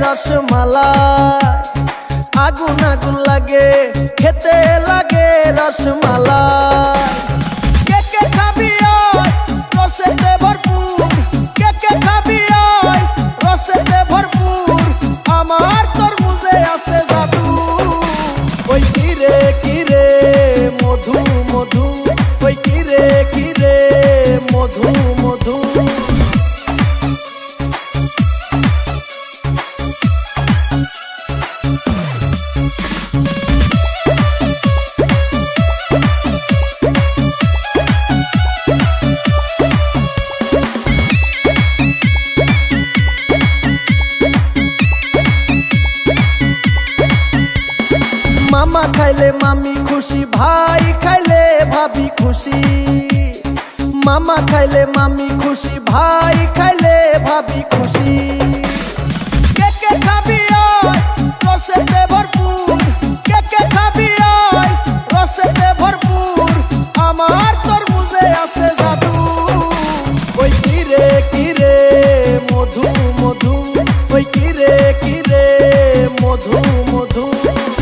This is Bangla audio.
রসমালাই, আগুন আগুন লাগে খেতে লাগে রসমালাই। কে কে খাবি আয় রসেতে ভরপুর, কে কে খাবি আয় রসেতে ভরপুর, আমার তরমুজে আছে জাদু। ওই কিরে কিরে মধু মধু, ওই কিরে কিরে মধু মধু। মামা খাইলে মামি খুশি, ভাই খাইলে ভাবি খুশি। মামা খাইলে মামি খুশি, ভাই খাইলে ভাবি খুশি। কে কে খাবি